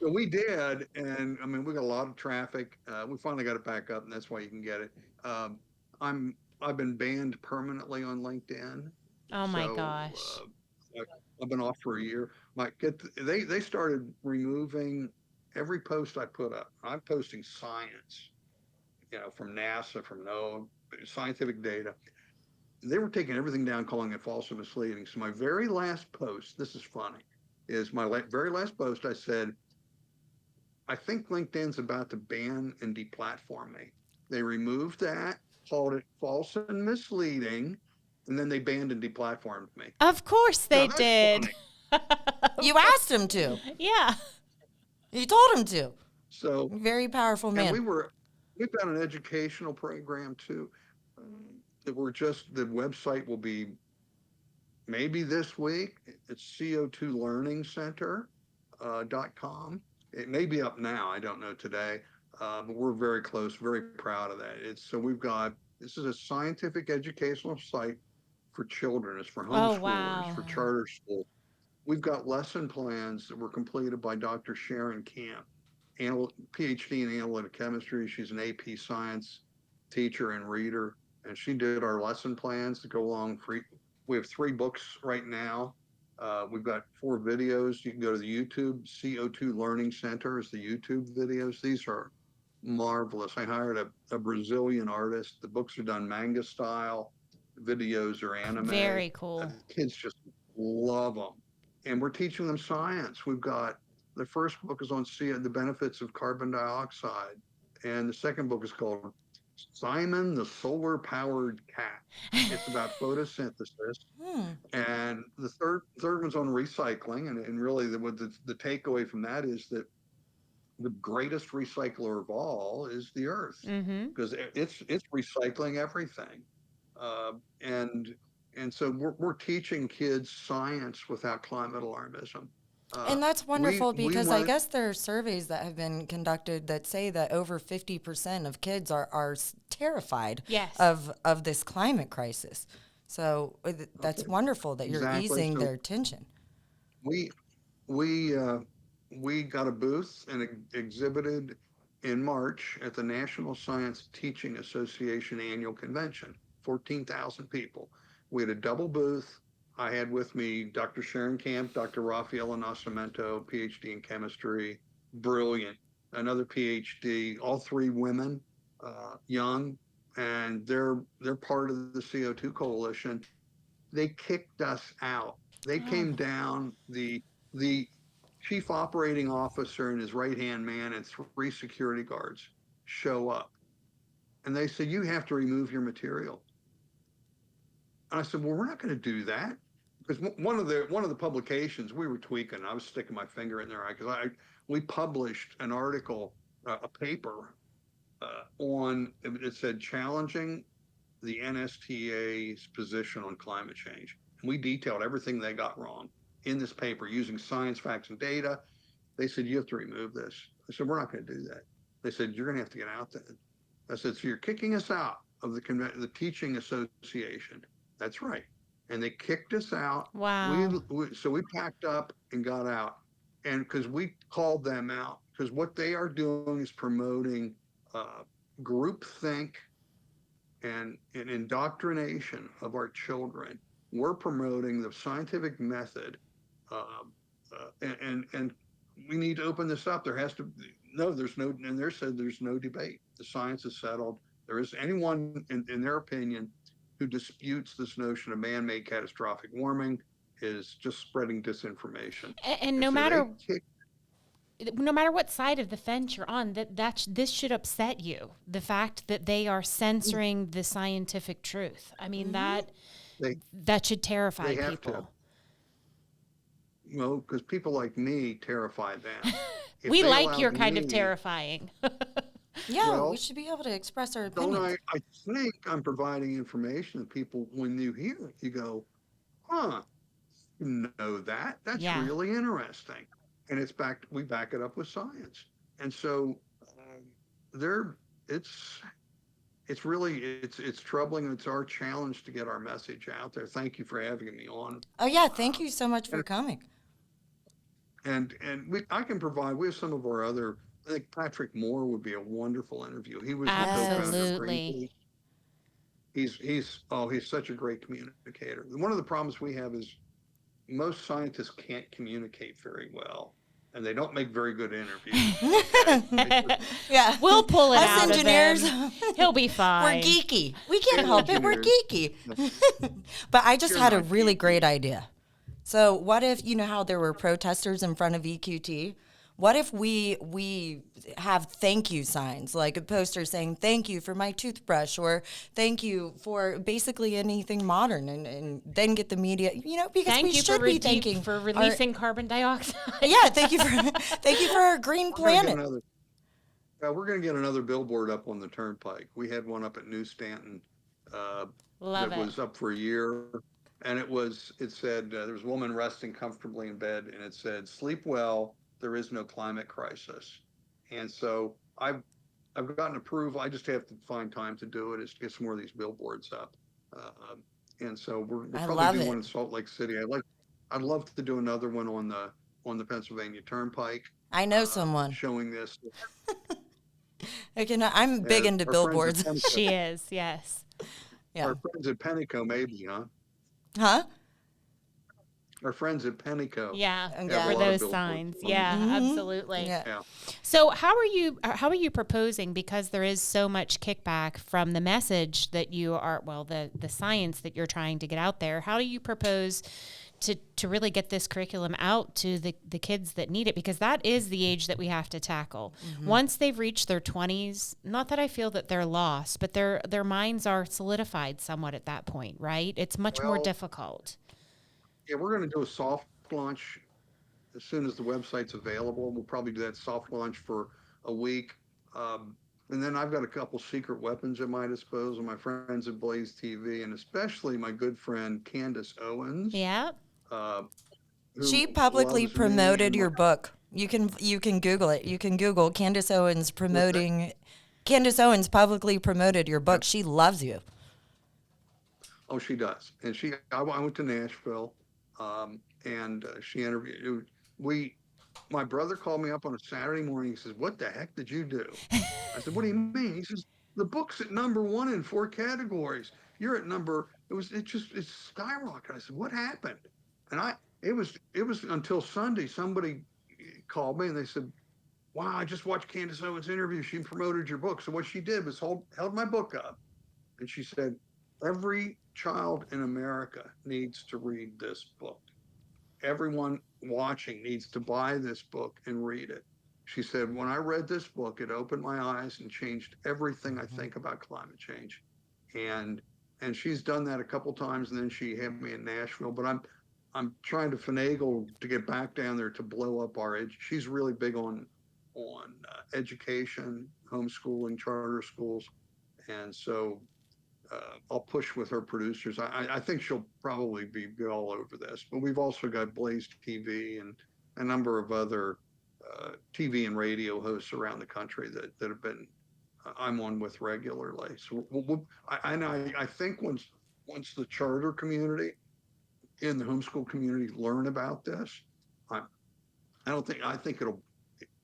we did. And I mean, we got a lot of traffic. We finally got it back up, and that's why you can get it. Um, I've been banned permanently on LinkedIn. Oh my So gosh. I've been off for a year. They started removing every post I put up. I'm posting science, from NASA, from NOAA, scientific data. They were taking everything down, calling it false and misleading. So my very last post, this is funny, is my very last post. I said, I think LinkedIn's about to ban and deplatform me. They removed that, called it false and misleading, and then they banned and deplatformed me. Of course they Now, that's did. funny. You asked him to. Yeah. You told him to. So, Very powerful man. and we've got an educational program too. That the website will be maybe this week. It's CO2 Learning Center .com. It may be up now. I don't know today, but we're very close, very proud of that. This is a scientific educational site for children. It's for homeschoolers, wow. for charter schools. We've got lesson plans that were completed by Dr. Sharon Camp, PhD in analytic chemistry. She's an AP science teacher and reader, and she did our lesson plans to go along. We have 3 books right now. We've got 4 videos. You can go to the YouTube. CO2 Learning Center is the YouTube videos. These are marvelous. I hired a Brazilian artist. The books are done manga style. Videos are anime. Very cool. Kids just love them. And we're teaching them science. We've got the first book is on the benefits of carbon dioxide. And the second book is called Simon the Solar Powered Cat. It's about photosynthesis. And the third one's on recycling. And really the takeaway from that is that the greatest recycler of all is the earth, because it's recycling everything. And so we're teaching kids science without climate alarmism. And that's wonderful because I guess there are surveys that have been conducted that say that over 50% of kids are terrified of this climate crisis. So that's wonderful that you're easing their tension. We got a booth and exhibited in March at the National Science Teaching Association annual convention, 14,000 people. We had a double booth. I had with me Dr. Sharon Camp, Dr. Rafaela Nascimento, PhD in chemistry, brilliant, another PhD, all 3 women, young, and they're part of the CO2 coalition. They kicked us out. They came down, the chief operating officer and his right-hand man and 3 security guards show up. And they said, you have to remove your material. And I said, well, we're not going to do that. Because one of the publications, we were tweaking. I was sticking my finger in there because we published an article, a paper on, it said challenging the NSTA's position on climate change. And we detailed everything they got wrong in this paper using science, facts, and data. They said, you have to remove this. I said, we're not going to do that. They said, you're going to have to get out there. I said, so you're kicking us out of the teaching association. That's right. And they kicked us out. Wow. So we packed up and got out. And because we called them out, because what they are doing is promoting groupthink and indoctrination of our children. We're promoting the scientific method, and we need to open this up. There has to no, there's no, and there said there's no debate. The science is settled. There is anyone, in their opinion, who disputes this notion of man-made catastrophic warming is just spreading disinformation. And so no matter what side of the fence you're on, this should upset you. The fact that they are censoring the scientific truth. I mean, that should terrify people. Well, because people like me terrify them. We like your kind of terrifying. Yeah, well, we should be able to express our opinions. I think I'm providing information that people, when you hear it, you go, huh, you know that? That's really interesting. And we back it up with science. And so it's troubling. It's our challenge to get our message out there. Thank you for having me on. Oh yeah, thank you so much for coming. And I can provide. We have some of our other. I think Patrick Moore would be a wonderful interview. He was absolutely. He's such a great communicator. One of the problems we have is most scientists can't communicate very well, and they don't make very good interviews. Yeah, we'll pull it out engineers. Of him. He'll be fine. We're geeky. We can't help it. We're geeky. But I just had a really great idea. So what if, you know how there were protesters in front of EQT? What if we have thank you signs, like a poster saying thank you for my toothbrush, or thank you for basically anything modern, and then get the media, because we should be thanking for releasing carbon dioxide. Yeah, thank you for our green planet. We're going to get another billboard up on the turnpike. We had one up at New Stanton. Was up for a year. And it said, there was a woman resting comfortably in bed, and it said, sleep well, there is no climate crisis. And so I've gotten approval. I just have to find time to do it, is to get some more of these billboards up. And so we'll probably do one in Salt Lake City. I'd love to do another one on the Pennsylvania Turnpike. I know someone showing this. I'm big into billboards. She is, yes. Yeah. Our friends at Pennico, maybe, huh? Huh? Our friends at Pennico. Yeah, for those signs. Yeah, absolutely. Yeah. So how are you proposing, because there is so much kickback from the message that you are, the science that you're trying to get out there, how do you propose to really get this curriculum out to the kids that need it? Because that is the age that we have to tackle. Mm-hmm. Once they've reached their 20s, not that I feel that they're lost, but their minds are solidified somewhat at that point, right? It's much more difficult. Yeah, we're going to do a soft launch as soon as the website's available. We'll probably do that soft launch for a week. And then I've got a couple secret weapons at my disposal, my friends at Blaze TV, and especially my good friend Candace Owens. Yeah. She publicly promoted your book. You can Google it. You can Google Candace Owens promoting. Candace Owens publicly promoted your book. She loves you. Oh, she does. And I went to Nashville, and she interviewed. My brother called me up on a Saturday morning. He says, "What the heck did you do?" I said, "What do you mean?" He says, "The book's at #1 in 4 categories. You're at number." It's skyrocketed. I said, "What happened?" And it was until Sunday, somebody called me and they said, "Wow, I just watched Candace Owens' interview. She promoted your book." So what she did was held my book up, and she said, "Every child in America needs to read this book. Everyone watching needs to buy this book and read it." She said, "When I read this book, it opened my eyes and changed everything I think about climate change." And she's done that a couple times, and then she had me in Nashville. But I'm trying to finagle to get back down there to blow up our edge. She's really big on education, homeschooling, charter schools, and so I'll push with her producers. I think she'll probably be all over this. But we've also got Blaze TV and a number of other TV and radio hosts around the country that have been I'm on with regularly. So I think once the charter community and the homeschool community learn about this, I think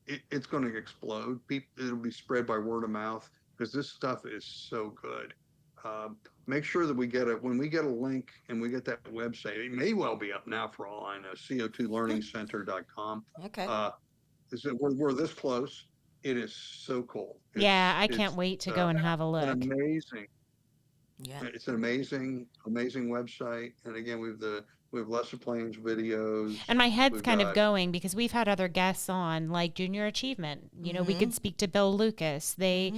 it's going to explode. It'll be spread by word of mouth, because this stuff is so good. Make sure that we get it when we get a link and we get that website. It may well be up now for all I know. CO2learningcenter.com. Okay. Is that we're this close? It is so cool. Yeah, I can't wait to go and have a an look. amazing. Yeah. It's an amazing website. And again, we have lesson plans, videos. And my head's We've kind of got- going because we've had other guests on, like Junior Achievement. You know, we could speak to Bill Lucas. They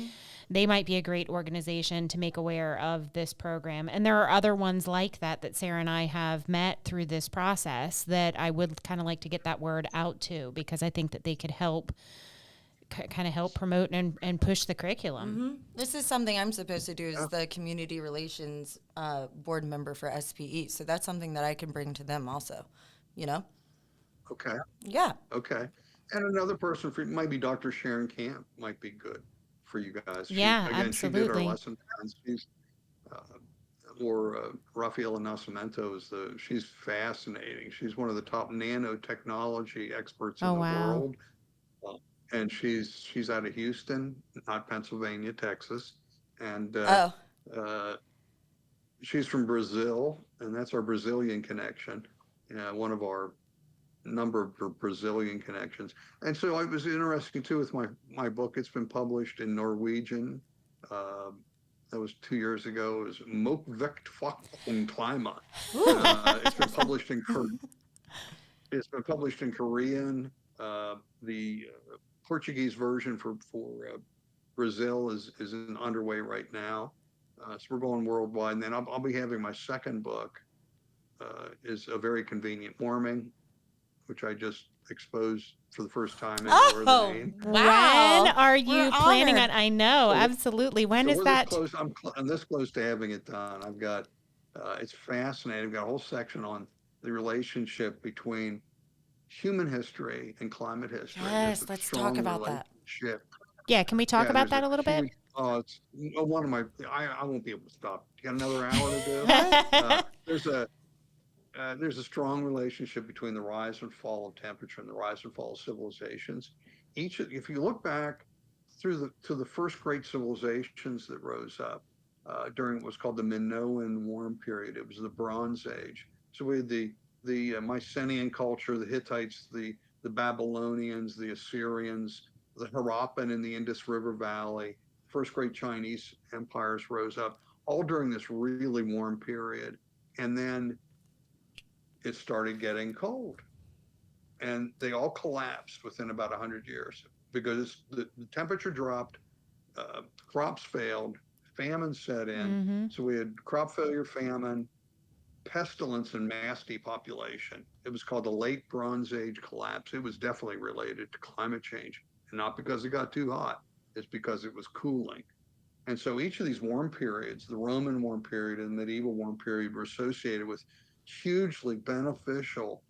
might be a great organization to make aware of this program. And there are other ones like that Sarah and I have met through this process that I would kind of like to get that word out to, because I think that they could help kind of help promote and push the curriculum. This is something I'm supposed to do as the community relations board member for SPE. So that's something that I can bring to them also, you know? Okay. Yeah. Okay. And another person for maybe Dr. Sharon Camp might be good for you guys. Yeah, She did absolutely. our lesson plans. She's or Rafaela Nascimento she's fascinating. She's one of the top nanotechnology experts in Oh, the wow. world. And she's out of Houston, not Pennsylvania, Texas. And she's from Brazil, and that's our Brazilian connection. One of our number of Brazilian connections. And so it was interesting too with my book. It's been published in Norwegian. That was 2 years ago. It was Mokvekt Faktum Klima. It's been published in Korean. The Portuguese version for Brazil is underway right now. So we're going worldwide. And then I'll be having my second book, is A Very Convenient Warming, which I just exposed for the first time in the name. Wow. When are you We're planning on? honored. I know, absolutely. When is we're that? This close, I'm this close to having it done. I've got, it's fascinating. I've got a whole section on the relationship between human history and climate history. Yes, There's a let's talk strong about that. relationship. Yeah, can we talk about there's that a little bit? It's one of my. I won't be able to stop. You got another hour to do. There's a strong relationship between the rise and fall of temperature and the rise and fall of civilizations. If you look back to the first great civilizations that rose up during what was called the Minoan warm period, it was the Bronze Age. So we had the Mycenaean culture, the Hittites, the Babylonians, the Assyrians, the Harappan in the Indus River Valley. First great Chinese empires rose up, all during this really warm period. And then it started getting cold. And they all collapsed within about 100 years because the temperature dropped, crops failed, famine set in. So we had crop failure, famine, pestilence, and mass depopulation. It was called the Late Bronze Age collapse. It was definitely related to climate change, and not because it got too hot. It's because it was cooling. And so each of these warm periods, the Roman warm period and the medieval warm period, were associated with hugely beneficial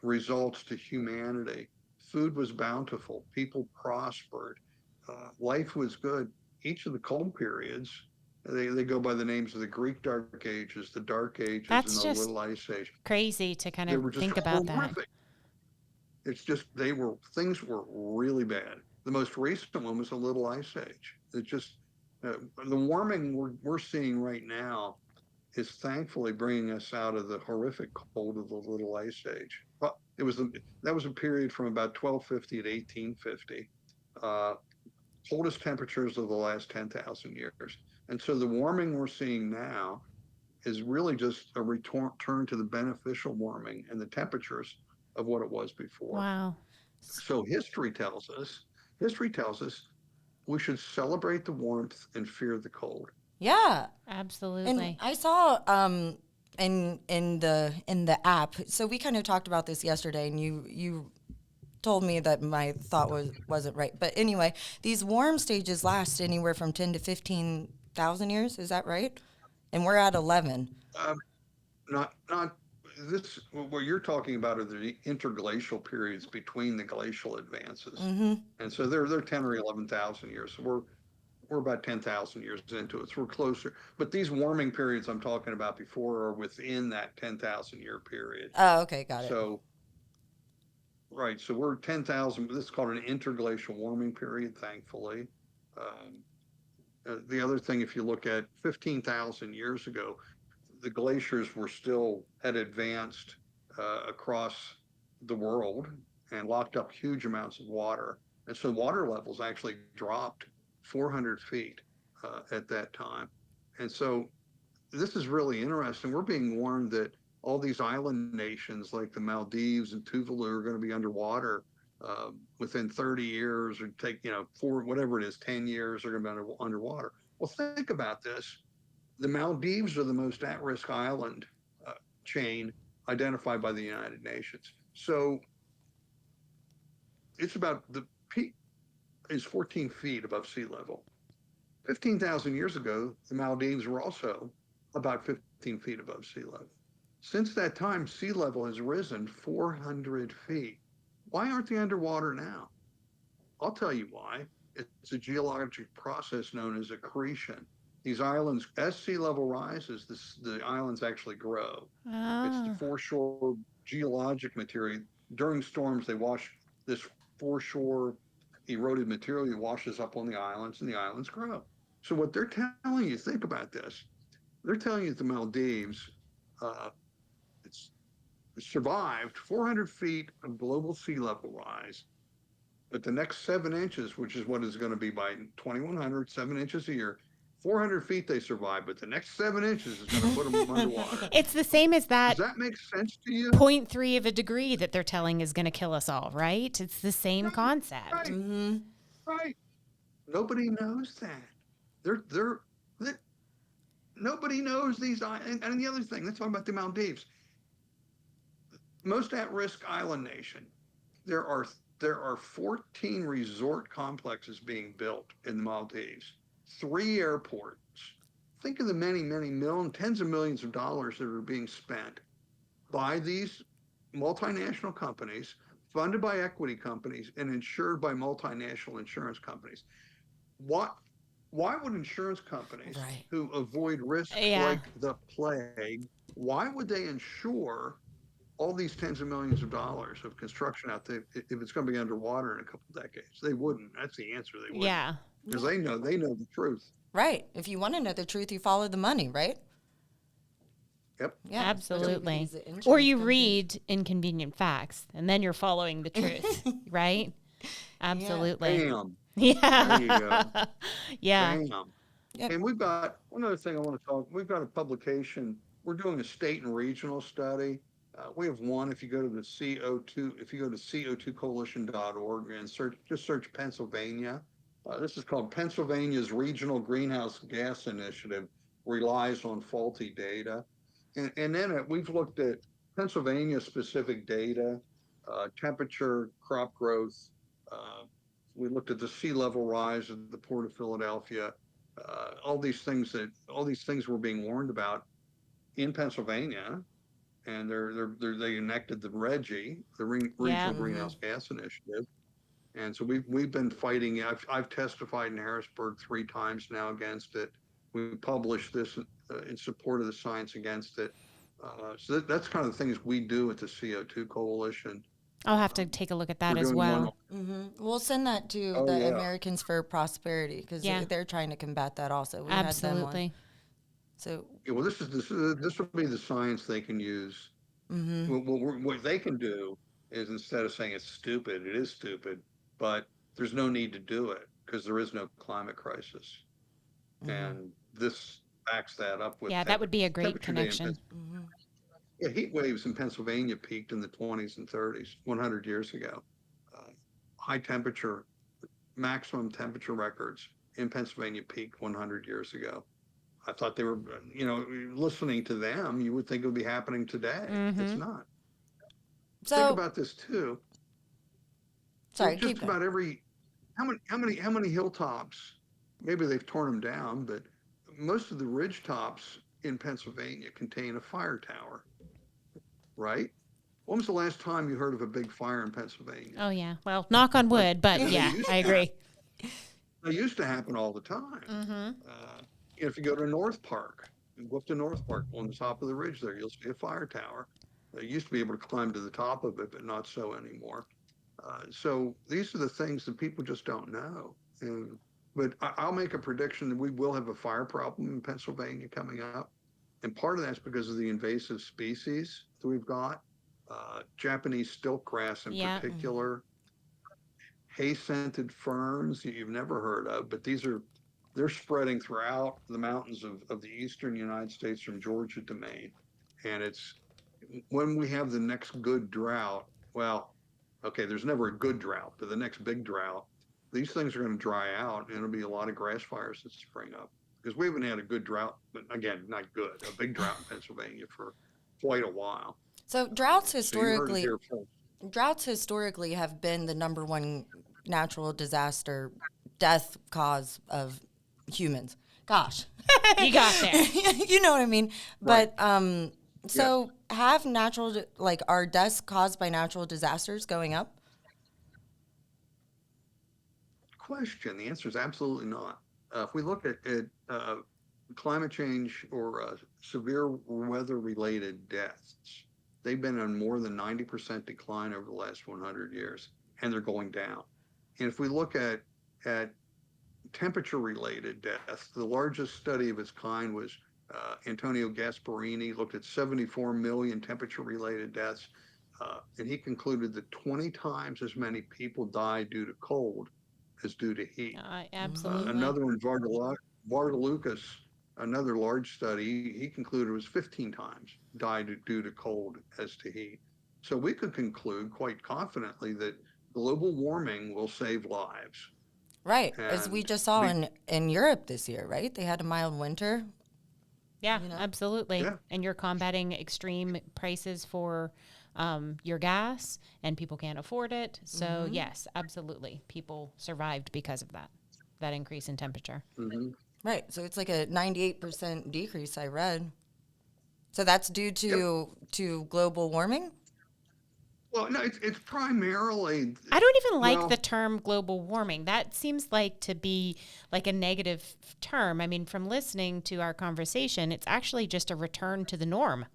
results to humanity. Food was bountiful, people prospered, life was good. Each of the cold periods, they go by the names of the Greek Dark Ages, the Dark Ages, That's and the just Little Ice Age. crazy to kind They of were just think about horrific. that. It's just things were really bad. The most recent one was the Little Ice Age. It just the warming we're seeing right now is thankfully bringing us out of the horrific cold of the Little Ice Age. But that was a period from about 1250 to 1850, coldest temperatures of the last 10,000 years. And so the warming we're seeing now is really just a return to the beneficial warming and the temperatures of what it was before. Wow. So history tells us we should celebrate the warmth and fear the cold. Yeah. Absolutely. And I saw in the app. So we kind of talked about this yesterday, and you told me that my thought wasn't right. But anyway, these warm stages last anywhere from 10 to 15,000 years. Is that right? And we're at 11. Not this. What you're talking about are the interglacial periods between the glacial advances, and so they're 10 or 11,000 years. So we're about 10,000 years into it. So we're closer. But these warming periods I'm talking about before are within that 10,000 year period. Oh, okay, got it. So, right. So we're 10,000. This is called an interglacial warming period, thankfully. The other thing, if you look at 15,000 years ago, the glaciers were still had advanced across the world and locked up huge amounts of water. And so water levels actually dropped 400 feet at that time. And so this is really interesting. We're being warned that all these island nations like the Maldives and Tuvalu are going to be underwater within 30 years, or take, for whatever it is, 10 years, they're going to be underwater. Well, think about this. The Maldives are the most at-risk island chain identified by the United Nations. So it's about the peak is 14 feet above sea level. 15,000 years ago, the Maldives were also about 15 feet above sea level. Since that time, sea level has risen 400 feet. Why aren't they underwater now? I'll tell you why. It's a geologic process known as accretion. These islands, as sea level rises, the islands actually grow. It's the foreshore geologic material. During storms, they wash this foreshore eroded material washes up on the islands, and the islands grow. So what they're telling you, think about this. They're telling you that the Maldives, it's survived 400 feet of global sea level rise, but the next 7 inches, which is what is going to be by 2100, 7 inches a year, 400 feet they survive, but the next 7 inches is going to put them underwater. It's the same as that. Does that make sense to you? 0.3 of a degree that they're telling is going to kill us all, right? It's the same concept. Right. Mm-hmm. Right. Nobody knows that. They're nobody knows these. And the other thing, let's talk about the Maldives. Most at-risk island nation. There are 14 resort complexes being built in the Maldives, 3 airports. Think of the many, many tens of millions of dollars that are being spent by these multinational companies, funded by equity companies, and insured by multinational insurance companies. Why would insurance companies who avoid risk like the plague, why would they insure all these tens of millions of dollars of construction out there if it's going to be underwater in a couple of decades? They wouldn't. That's the answer. They wouldn't. Yeah. Because they know the truth. Right. If you want to know the truth, you follow the money, right? Yep. Yeah, absolutely. Or Or you read inconvenient facts, and then you're following the truth, right? Absolutely. Bam. Yeah. There you go. Yeah. Bam. Yep. And we've got one other thing I want to talk. We've got a publication. We're doing a state and regional study. We have one. If you go to the CO2, if you go to co2coalition.org and search Pennsylvania. This is called Pennsylvania's Regional Greenhouse Gas Initiative relies on faulty data. And then we've looked at Pennsylvania specific data, temperature, crop growth. We looked at the sea level rise at the Port of Philadelphia. All these things were being warned about in Pennsylvania, and they enacted the RGGI, the Regional Greenhouse Gas Initiative. And so we've been fighting. I've testified in Harrisburg 3 times now against it. We published this in support of the science against it. So that's kind of the things we do at the CO2 Coalition. I'll have to take a look at that as well. We'll send that to Americans for Prosperity, because they're trying to combat that also. We Absolutely. Had them on. So well, this will be the science they can use. What they can do is, instead of saying it's stupid, it is stupid, but there's no need to do it because there is no climate crisis, and this backs that up with. Yeah, that would be a great connection. Yeah, heat waves in Pennsylvania peaked in the 20s and 30s, 100 years ago. High temperature, maximum temperature records in Pennsylvania peaked 100 years ago. I thought they were, listening to them, you would think it would be happening today. It's not. So think about this too. Sorry, just about how many hilltops? Maybe they've torn them down, but most of the ridge tops in Pennsylvania contain a fire tower. Right? When was the last time you heard of a big fire in Pennsylvania? Oh, yeah. Well, knock on wood, but yeah, I agree. They used to happen all the time. If you go to North Park, go up to North Park on the top of the ridge there, you'll see a fire tower. You used to be able to climb to the top of it, but not so anymore. So these are the things that people just don't know. And But I'll make a prediction that we will have a fire problem in Pennsylvania coming up. And part of that's because of the invasive species that we've got. Japanese stilt grass in Yeah. particular, hay-scented ferns that you've never heard of, but they're spreading throughout the mountains of the eastern United States from Georgia to Maine. And it's when we have the next good drought, well, okay, there's never a good drought, but the next big drought, these things are going to dry out and it'll be a lot of grass fires that spring up. Because we haven't had a good drought, but again, not good, a big drought in Pennsylvania for quite a while. So droughts So you heard it historically, here first. droughts historically have been the number one natural disaster death cause of humans. Gosh, You got there. you know what I mean. Right. But so have are deaths caused by natural disasters going up? Question. The answer is absolutely not. If we look at climate change or severe weather-related deaths, they've been on more than 90% decline over the last 100 years, and they're going down. And if we look at temperature-related deaths, the largest study of its kind was Antonio Gasparini, looked at 74 million temperature-related deaths, and he concluded that 20 times as many people died due to cold as due to heat. Absolutely. Another one, Vardalucas, another large study, he concluded it was 15 times died due to cold as to heat. So we could conclude quite confidently that global warming will save lives. Right, as we And just saw we- in Europe this year, right? They had a mild winter. Yeah, absolutely. Yeah. And you're combating extreme prices for your gas, and people can't afford it. So yes, absolutely, people survived because of that increase in temperature. Mhm. Right, so it's like a 98% decrease, I read. So that's due to global warming? Well, no, it's primarily, I don't even like well, the term global warming. That seems like to be like a negative term. I mean, from listening to our conversation, it's actually just a return to the norm,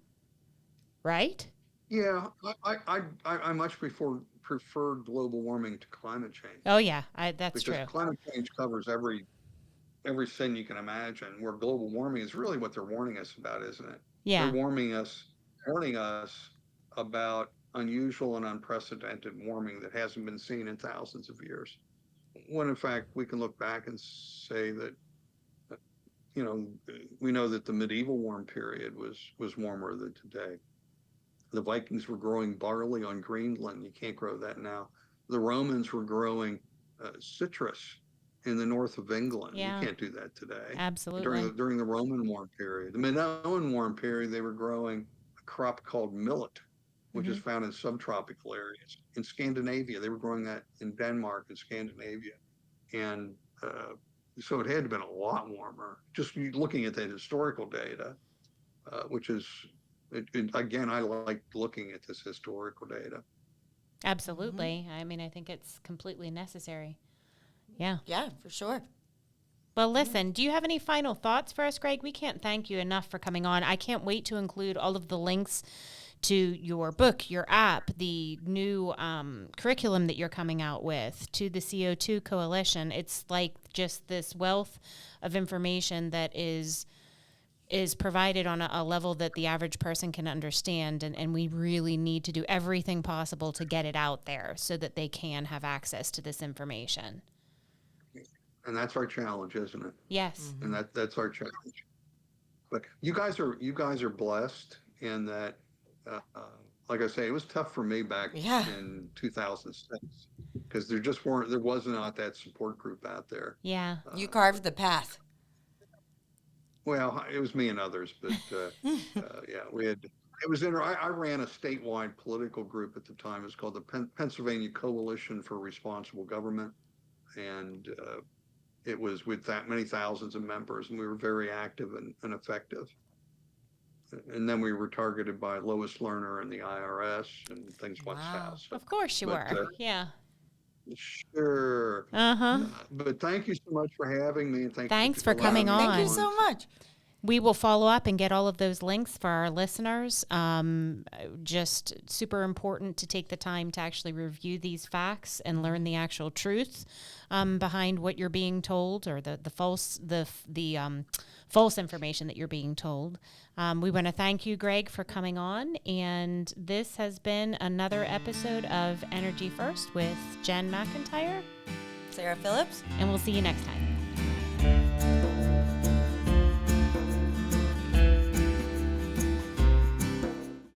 right? yeah, I much prefer global warming to climate change Oh yeah, that's because true. climate change covers every sin you can imagine, where global warming is really what they're warning us about, isn't it? They're Yeah. warning us about unusual and unprecedented warming that hasn't been seen in thousands of years. When in fact we can look back and say that, we know that the medieval warm period was warmer than today. The Vikings were growing barley on Greenland. You can't grow that now. The Romans were growing citrus in the north of England. Yeah. You can't do that today. Absolutely. During the Roman warm period, the Minoan warm period, they were growing a crop called millet, which is found in subtropical areas. In Scandinavia, they were growing that in Denmark and Scandinavia, and so it had to have been a lot warmer. Just looking at that historical data, which is again, I like looking at this historical data. Absolutely. I mean, I think it's completely necessary. Yeah. Yeah, for sure. Well, listen, do you have any final thoughts for us, Greg? We can't thank you enough for coming on. I can't wait to include all of the links to your book, your app, the new curriculum that you're coming out with, to the CO2 Coalition. It's like just this wealth of information that is provided on a level that the average person can understand, and we really need to do everything possible to get it out there so that they can have access to this information. And that's our challenge, isn't it? Yes. And that's our challenge. But you guys are blessed in that, like I say, it was tough for me back in 2006 because there was not that support group out there. Yeah. You carved the path. Well, it was me and others, but yeah, I ran a statewide political group at the time. It was called the Pennsylvania Coalition for Responsible Government, and it was with that many thousands of members, and we were very active and effective. And then we were targeted by Lois Lerner and the IRS, and things went south. So, Of course you were. Yeah. Sure. Uh-huh. But thank you so much for having me, and Thanks for allowing coming me on. Thank you so much. We will follow up and get all of those links for our listeners. Just super important to take the time to actually review these facts and learn the actual truth behind what you're being told, or the false information that you're being told. We want to thank you, Greg, for coming on, and this has been another episode of Energy First with Jen McIntyre, Sarah Phillips, and we'll see you next time.